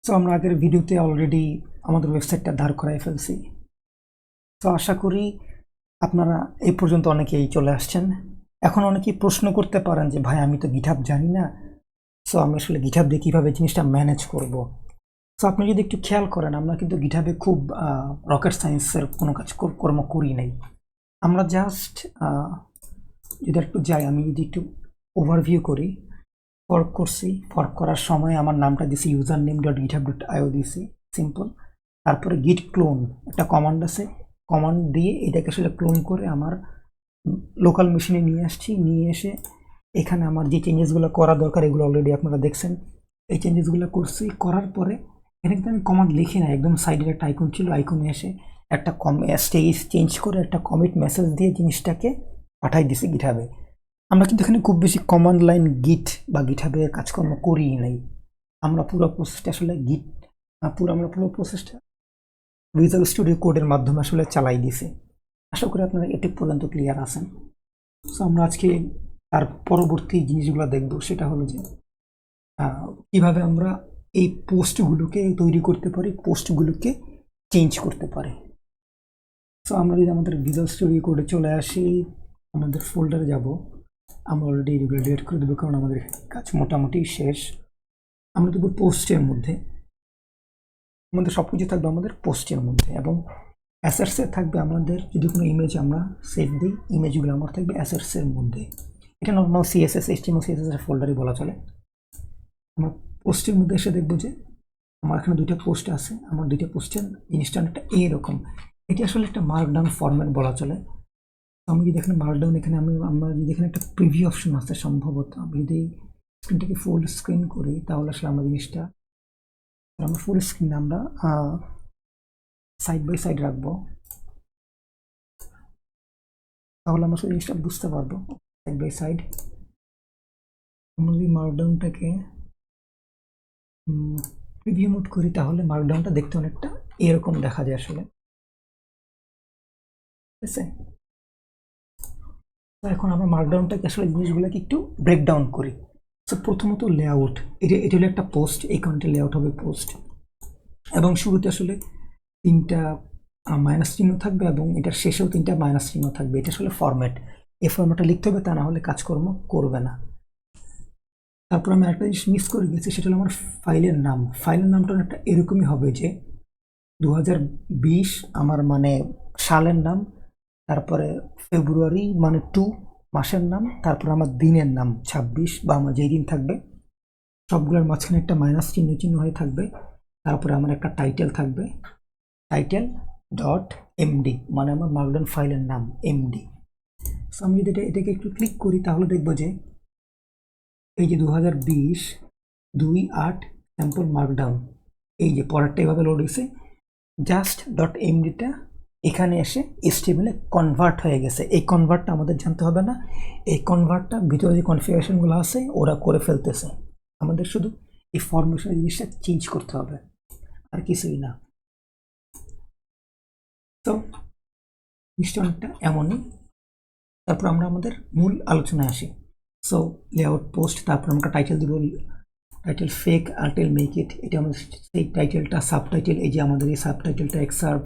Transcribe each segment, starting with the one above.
So আমরা আগের ভিডিওতে অলরেডি আমাদের ওয়েবসাইটটা দাঁড় করাই ফেলছি। তো আশা করি আপনারা এই পর্যন্ত অনেকেই চলে আসছেন। এখন অনেকেই প্রশ্ন করতে পারেন যে ভাই আমি তো গিটহাব জানি না, সো আমি আসলে গিটহাব দিয়ে কীভাবে জিনিসটা ম্যানেজ করব। সো আপনি যদি একটু খেয়াল করেন, আমরা কিন্তু গিটহাবে খুব রকেট সায়েন্সের কোনো কর্ম করি নাই। আমরা জাস্ট যদি একটু যাই, আমি যদি একটু ওভারভিউ করি, ফর্ক করছি, ফর্ক করার সময় আমার নামটা দিছি user name dot GitHub dot io দিছি, সিম্পল। তারপরে গিট ক্লোন একটা কমান্ড আছে, কমান্ড দিয়ে এটাকে আসলে ক্লোন করে আমার লোকাল মেশিনে নিয়ে আসছি। নিয়ে এসে এখানে আমার যে চেঞ্জেসগুলো করা দরকার এগুলো অলরেডি আপনারা দেখছেন। এই চেঞ্জেসগুলো করছি, করার পরে এখানে কিন্তু আমি কমান্ড লিখি না, একদম সাইডের একটা আইকন ছিল, আইকনে এসে একটা স্টেজ চেঞ্জ করে একটা কমিট মেসেজ দিয়ে জিনিসটাকে পাঠাই দিছি গিটহাবে। আমরা কিন্তু এখানে খুব বেশি কমান্ড লাইন গিট বা গিটহাবে কাজকর্ম করিই নাই। আমরা পুরো প্রসেসটা আসলে আমরা পুরো প্রসেসটা ভিজুয়াল স্টুডিও কোডের মাধ্যমে আসলে চালাই দিছি। আশা করি আপনারা এটি পর্যন্ত ক্লিয়ার আছেন। সো আমরা আজকে তার পরবর্তী জিনিসগুলো দেখব, সেটা হলো যে কিভাবে আমরা এই পোস্টগুলোকে তৈরি করতে পারি, পোস্টগুলোকে চেঞ্জ করতে পারি। সো আমরা যদি আমাদের ভিজুয়াল স্টুডিও কোডে চলে আসি, আমাদের ফোল্ডারে যাব, আমরা অলরেডি এগুলো ডিলিট করে দেবো কারণ আমাদের কাজ মোটামুটি শেষ। আমরা দেবো পোস্টের মধ্যে, আমাদের সব কিছু থাকবে আমাদের পোস্টের মধ্যে, এবং অ্যাসেটসে থাকবে আমাদের যদি কোনো ইমেজ আমরা সেভ দিই, ইমেজগুলো আমার থাকবে অ্যাসেটসের মধ্যে। এটা নর্মাল সিএসএস এইচটিএমএল সিএসএস এর ফোল্ডারই বলা চলে। আমরা পোস্টের মধ্যে এসে দেখবো যে আমার এখানে দুইটা পোস্ট আছে। আমার দুইটা পোস্টের জিনিসটা অনেকটা এরকম। এটি আসলে একটা মার্কডাউন ফরম্যাট বলা চলে। আমি যদি এখানে মার্কডাউন, এখানে আমরা যদি এখানে একটা প্রিভিউ অপশন আছে, সম্ভবত আমি যদি স্ক্রিনটাকে ফুল স্ক্রিন করি তাহলে আসলে আমরা জিনিসটা, আমরা ফুল স্ক্রিন আমরা সাইড বাই সাইড রাখবো, তাহলে আমরা সেই জিনিসটা বুঝতে পারবো। সাইড বাই সাইড আমরা যদি মার্কডাউনটাকে প্রিভিউ মোড করি তাহলে মার্কডাউনটা দেখতে অনেকটা এরকম দেখা যায় আসলে, ঠিক আছে। তো এখন আমরা মার্কডাউনটাকে আসলে জিনিসগুলোকে একটু ব্রেকডাউন করি। সো প্রথমত লেআউট, এটা হলো একটা পোস্ট, এই কন্টেন্ট লেআউট হবে পোস্ট, এবং শুরুতে আসলে 3টা মাইনাস চিহ্ন থাকবে এবং এটার শেষেও 3টা মাইনাস চিহ্ন থাকবে। এটা আসলে ফরম্যাট, এই ফরম্যাটটা লিখতে হবে, তা না হলে কাজকর্ম করবে না। তারপর আমি একটা জিনিস মিস করে গেছি, সেটা হলো আমার ফাইলের নাম। ফাইলের নামটা একটা এরকমই হবে যে 2020 আমার মানে সালের নাম, তারপরে ফেব্রুয়ারি মানে 2 মাসের নাম, তারপর আমার দিনের নাম 26 বা আমার যেই দিন থাকবে সবগুলোর মাঝখানে একটা মাইনাস চিহ্ন হয়ে থাকবে। তারপরে আমার একটা টাইটেল থাকবে, টাইটেল ডট এমডি, মানে আমার মার্কডাউন ফাইলের নাম এমডি। সো আমি যদি এটাকে একটু ক্লিক করি তাহলে দেখবো যে এই যে 2020 2/8 স্যাম্পল মার্কডাউন, এই যে পরেরটা এভাবে লোড হয়েছে, জাস্ট ডট এমডিটা এখানে এসে এইচটিএমএল এ কনভার্ট হয়ে গেছে। এই কনভার্টটা আমাদের জানতে হবে না, এই কনভার্টটা ভিতরে যে কনফিগারেশনগুলো আছে ওরা করে ফেলতেছে। আমাদের শুধু এই ফরমেশনের জিনিসটা চেঞ্জ করতে হবে, আর কিছুই না। তো জিনিসটা অনেকটা এমনই। তারপর আমরা আমাদের মূল আলোচনায় আসি। সো লেআউট পোস্ট, তারপর আমরা টাইটেল দিব, টাইটেল ফেক আর্টেল মেক ইট, এটা আমাদের সেই টাইটেলটা। সাবটাইটেল, এই যে আমাদের এই সাবটাইটেলটা এক্সার্ট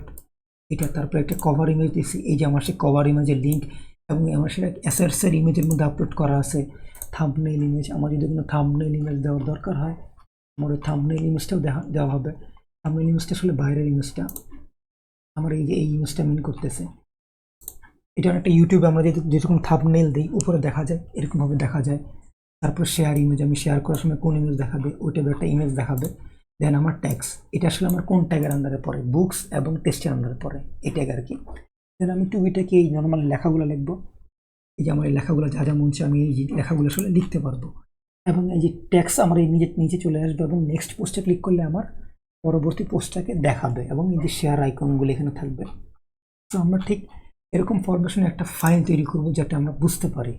এটা। তারপর একটা কভার ইমেজ দিচ্ছি, এই যে আমার সেই কভার ইমেজের লিঙ্ক, এবং আমার সেটা অ্যাসেটসের ইমেজের মধ্যে আপলোড করা আছে। থাম্বনেইল ইমেজ, আমার যদি কোনো থাম্বনেইল ইমেজ দেওয়ার দরকার হয় আমার ওই থাম্বনেইল ইমেজটাও দেওয়া হবে। থাম্বনেইল ইমেজটা আসলে বাইরের ইমেজটা, আমার এই যে এই ইমেজটা মিন করতেছে। এটা একটা ইউটিউবে আমরা যেরকম থাম্বনেইল দিই উপরে দেখা যায়, এরকমভাবে দেখা যায়। তারপর শেয়ার ইমেজ, আমি শেয়ার করার সময় কোন ইমেজ দেখাবে ওইটা একটা ইমেজ দেখাবে। দেন আমার ট্যাক্স, এটা আসলে আমার কোন ট্যাগের আন্ডারে পড়ে, বুকস এবং টেস্টের আন্ডারে পড়ে, এই ট্যাগ আর কি। দেন আমি টুইটাকে এই নর্মাল লেখাগুলো লিখবো, এই যে আমার এই লেখাগুলো যা যা মন চায় আমি এই লেখাগুলো আসলে লিখতে পারবো। এবং এই যে ট্যাক্স আমার এই নিচে চলে আসবে, এবং নেক্সট পোস্টে ক্লিক করলে আমার পরবর্তী পোস্টটাকে দেখাবে, এবং এই যে শেয়ার আইকনগুলো এখানে থাকবে। তো আমরা ঠিক এরকম ফরমেশনে একটা ফাইল তৈরি করব যাতে আমরা বুঝতে পারি।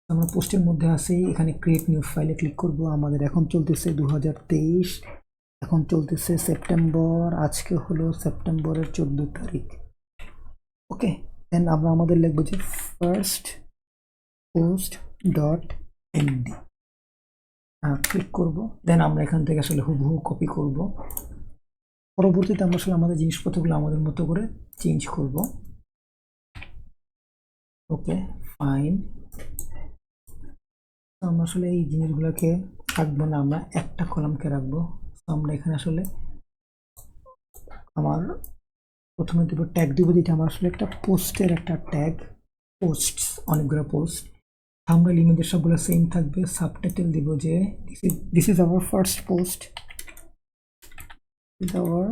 আমরা পোস্টের মধ্যে আসি, এখানে ক্রিয়েট নিউ ফাইলে ক্লিক করব। আমাদের এখন চলতেছে 2023, এখন চলতেছে সেপ্টেম্বর, আজকে হলো সেপ্টেম্বরের 14 তারিখ। ওকে, দেন আমরা আমাদের লিখবো যে first post dot MD. Click করব, দেন আমরা এখান থেকে আসলে হুবহু কপি করব। পরবর্তীতে আমরা আসলে আমাদের জিনিসপত্রগুলো আমাদের মতো করে চেঞ্জ করব। ওকে, ফাইন। আমরা আসলে এই জিনিসগুলোকে রাখবো না, আমরা একটা কলামকে রাখবো। আমরা এখানে আসলে আমার প্রথমে দেবো ট্যাগ দিব, যেটা আমার আসলে একটা পোস্টের একটা ট্যাগ, পোস্ট, অনেকগুলো পোস্ট। থাম্বনেল ইমেজের সবগুলো সেম থাকবে। সাবটাইটেল দিব যে this is our first post, our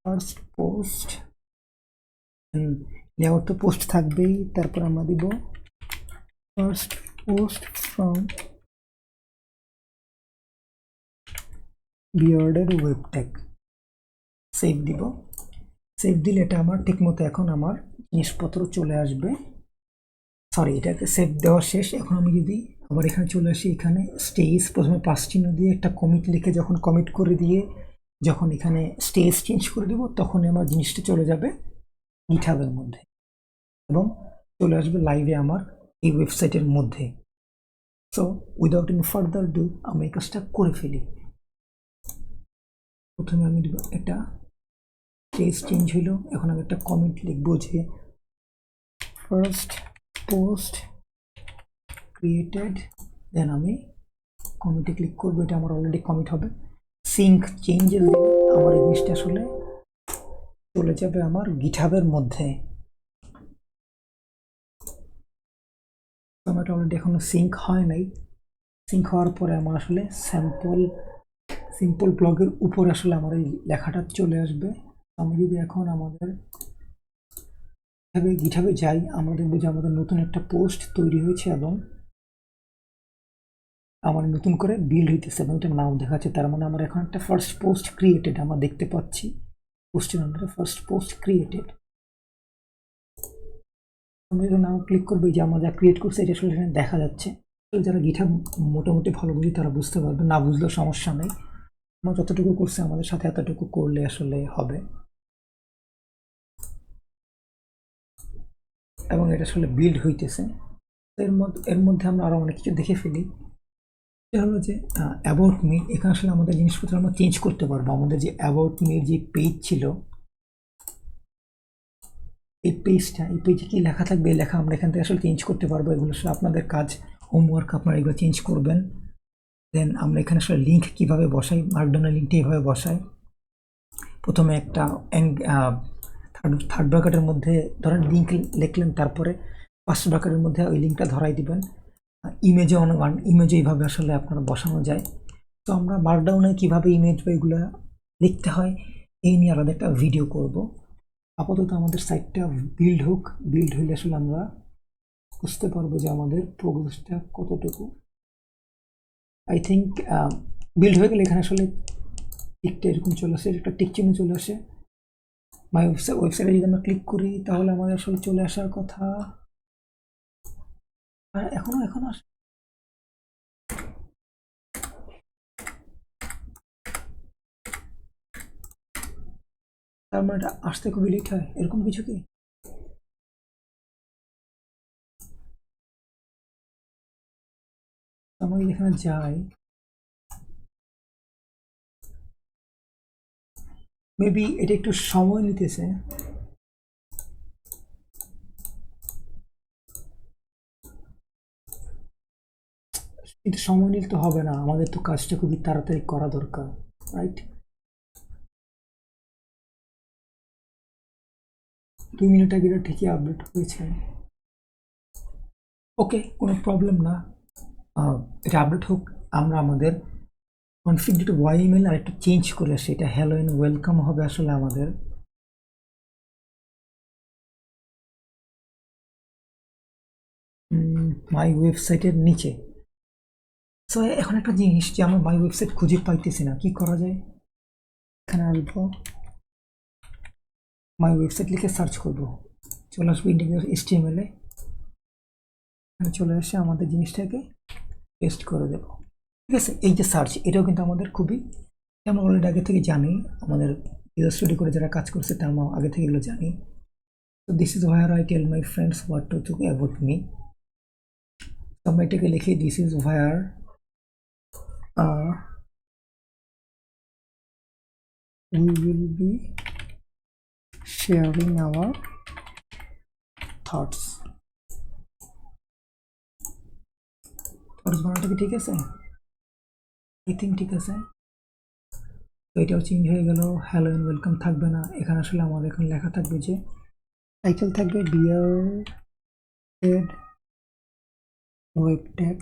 first post. Layout তো পোস্ট থাকবেই, তারপর আমরা দিব ফার্স্ট পোস্ট ফ্রম বিয়ার্ডের ওয়েব ট্যাগ। সেভ দিব। সেভ দিলে এটা আমার ঠিকমতো এখন আমার জিনিসপত্র চলে আসবে। সরি, এটাকে সেভ দেওয়া শেষ। এখন আমি যদি আবার এখানে চলে আসি, এখানে স্টেজ প্রথমে + চিহ্ন দিয়ে একটা কমিট লিখে যখন কমিট করে দিয়ে যখন এখানে স্টেজ চেঞ্জ করে দেব, তখন আমার জিনিসটা চলে যাবে গিটহাবের মধ্যে এবং চলে আসবে লাইভে আমার এই ওয়েবসাইটের মধ্যে। So without any further do আমি এই কাজটা করে ফেলি। প্রথমে আমি একটা স্টেজ চেঞ্জ হইলো, এখন আমি একটা কমেন্ট লিখবো যে ফার্স্ট পোস্ট ক্রিয়েটেড, দেন আমি কমিটে ক্লিক করবো। এটা আমার অলরেডি কমিট হবে। সিঙ্ক চেঞ্জেস দিলে আমার এই জিনিসটা আসলে চলে যাবে আমার গিটহাবের মধ্যে। আমার অলরেডি এখনো সিঙ্ক হয় নাই। সিঙ্ক হওয়ার পরে আমার আসলে সিম্পল ব্লগের উপর আসলে আমার এই লেখাটা চলে আসবে। আমি যদি এখন আমাদের গিটহাবে যাই, আমরা দেখবো যে আমাদের নতুন একটা পোস্ট তৈরি হয়েছে এবং আমার নতুন করে বিল্ড হইতেছে এবং এটা নাম দেখাচ্ছে। তার মানে আমার এখন একটা ফার্স্ট পোস্ট ক্রিয়েটেড আমরা দেখতে পাচ্ছি। পোস্টের আন্ডারে ফার্স্ট পোস্ট ক্রিয়েটেড। আমরা এটা নাম ক্লিক করবো, যে আমরা যা ক্রিয়েট করছি এটা আসলে এখানে দেখা যাচ্ছে। যারা গিটহাব মোটামুটি ভালো বুঝি তারা বুঝতে পারবে, না বুঝলেও সমস্যা নেই। আমরা যতটুকু করছি আমাদের সাথে এতটুকু করলে আসলে হবে। এবং এটা আসলে বিল্ড হইতেছে। এর মধ্যে আমরা আরো অনেক কিছু দেখে ফেলি। এটা হলো যে অ্যাবাউট মি। এখানে আসলে আমাদের জিনিসপত্র আমরা চেঞ্জ করতে পারবো। আমাদের যে অ্যাবাউট মির যে পেজ ছিল, এই পেজটা, এই পেজে কি লেখা থাকবে, এই লেখা আমরা এখান থেকে আসলে চেঞ্জ করতে পারবো। এগুলো আসলে আপনাদের কাজ, হোমওয়ার্ক, আপনারা এগুলো চেঞ্জ করবেন। দেন আমরা এখানে আসলে লিঙ্ক কিভাবে বসাই, মার্কডাউনের লিঙ্কটা এইভাবে বসাই। প্রথমে একটা থার্ড ব্র্যাকেটের মধ্যে ধরেন লিঙ্ক লিখলেন, তারপরে ফার্স্ট ব্র্যাকেটের মধ্যে ওই লিঙ্কটা ধরাই দিবেন। ইমেজে ইমেজে এইভাবে আসলে আপনারা বসানো যায়। তো আমরা মার্কডাউনে কিভাবে ইমেজ বা এগুলো লিখতে হয় এই নিয়ে আলাদা একটা ভিডিও করব। আপাতত আমাদের সাইটটা বিল্ড হোক, বিল্ড হইলে আসলে আমরা বুঝতে পারবো যে আমাদের প্রোগ্রেসটা কতটুকু। আই থিঙ্ক বিল্ড হয়ে গেলে এখানে আসলে টিকটা এরকম চলে আসে, একটা টিক চিহ্ন চলে আসে। মাই ওয়েবসাইটে যদি আমরা ক্লিক করি তাহলে আমাদের আসলে চলে আসার কথা, এখনো আসে। তার মানে এটা আসতে খুবই লেট হয়, এরকম কিছু কি? আমরা যদি এখানে যাই, মেবি এটা একটু সময় নিতেছে। কিন্তু সময় নিলে তো হবে না, আমাদের তো কাজটা খুবই তাড়াতাড়ি করা দরকার, রাইট? 2 মিনিট আগে এটা ঠিকই আপডেট হয়েছে। ওকে, কোনো প্রবলেম না, এটা আপডেট হোক। আমরা আমাদের কনফিগ ওয়াইএমএল আর একটু চেঞ্জ করে আসি। এটা হ্যালো এন্ড ওয়েলকাম হবে আসলে আমাদের। মাই ওয়েবসাইটের নিচে। সো এখন একটা জিনিস যে আমরা মাই ওয়েবসাইট খুঁজে পাইতেছি না, কি করা যায়? এখানে আসবো, মাই ওয়েবসাইট লিখে সার্চ করবো, চলে আসবো ইন্ডিকেটর HTML-এ। এখানে চলে এসে আমাদের জিনিসটাকে পেস্ট করে দেব। ঠিক আছে, এই যে সার্চ, এটাও কিন্তু আমাদের খুবই, আমরা অলরেডি আগে থেকে জানি, আমাদের স্টাডি করে যারা কাজ করছে তারা আমরা আগে থেকে এগুলো জানি। তো this is where I tell my friends what to think about me. তো আমরা এটাকে লিখি this is where we will be sharing our thoughts বানানটা কি ঠিক আছে? আই থিঙ্ক ঠিক আছে। তো এটাও চেঞ্জ হয়ে গেল, হ্যালো এন্ড ওয়েলকাম থাকবে না, এখানে আসলে আমাদের এখন লেখা থাকবে যে টাইটেল থাকবে dear web tech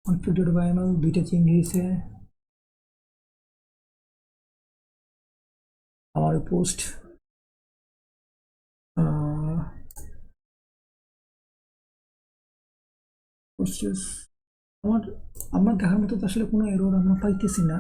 configured by ML, দুইটা চেঞ্জ হয়েছে। আমার পোস্ট আমার দেখার মতো তো আসলে কোনো এরর আমরা পাইতেছি না।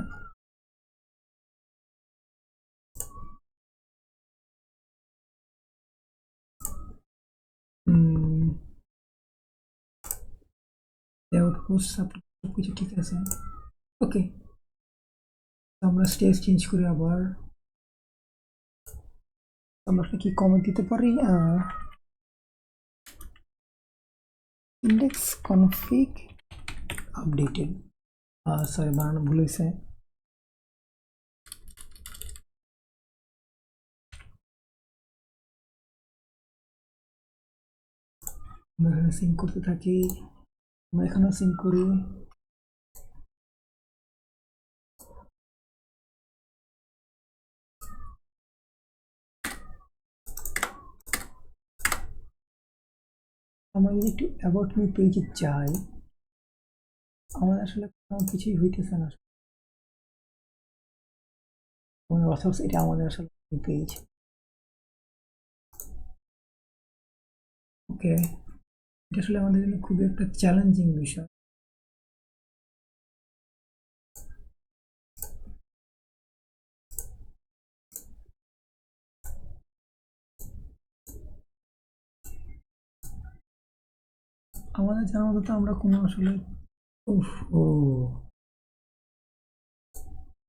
সবকিছু ঠিক আছে, ওকে। আমরা স্টেজ চেঞ্জ করে আবার আমরা কি কমেন্ট দিতে পারি, ইন্ডেক্স কনফিগ আপডেটেড, সরি বানানো ভুল হয়েছে। আমরা এখানে সিঙ্ক করতে থাকি, আমরা এখানেও সিঙ্ক করি। আমরা যদি একটু অ্যাবাউট মি পেজে যাই, আমাদের আসলে কোনো কিছুই হইতেছে না। অথচ এটা আমাদের আসলে পেজ, ওকে। এটা আসলে আমাদের জন্য খুবই একটা চ্যালেঞ্জিং বিষয়। আমাদের জানা মতো তো আমরা কোনো আসলে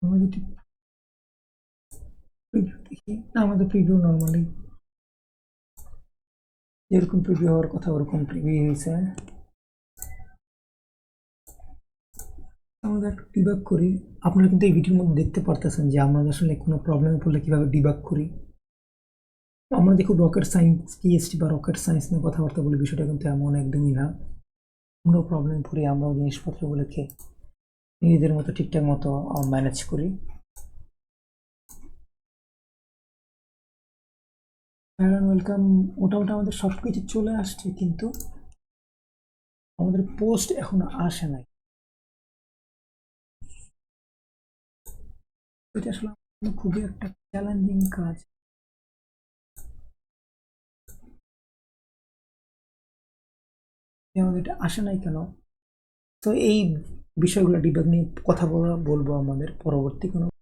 আমরা যদি প্রিভিউ দেখি, না আমাদের প্রিভিউ নর্মালি যেরকম প্রিভিউ হওয়ার কথা ওরকম প্রিভিউ হয়েছে। আমরা একটু ডিবাগ করি, আপনারা কিন্তু এই ভিডিওর মধ্যে দেখতে পারতেছেন যে আমরা আসলে কোনো প্রবলেমে পড়লে কিভাবে ডিবাগ করি। আমরা দেখুন রকেট সায়েন্স টিএসটি বা রকেট সায়েন্স নিয়ে কথাবার্তা বলি, বিষয়টা কিন্তু এমন একদমই না। আমরাও প্রবলেমে পড়ি, আমরাও জিনিসপত্রগুলোকে নিজেদের মতো ঠিকঠাক মতো ম্যানেজ করি। ওয়েলকাম, মোটামুটি আমাদের সব কিছু চলে আসছে, কিন্তু আমাদের পোস্ট এখনো আসে নাই। এটা আসলে খুবই একটা চ্যালেঞ্জিং কাজ। আমাদের এটা আসে নাই কেন? তো এই বিষয়গুলো ডিবাগ নিয়ে কথা বলবো আমাদের পরবর্তী কোনো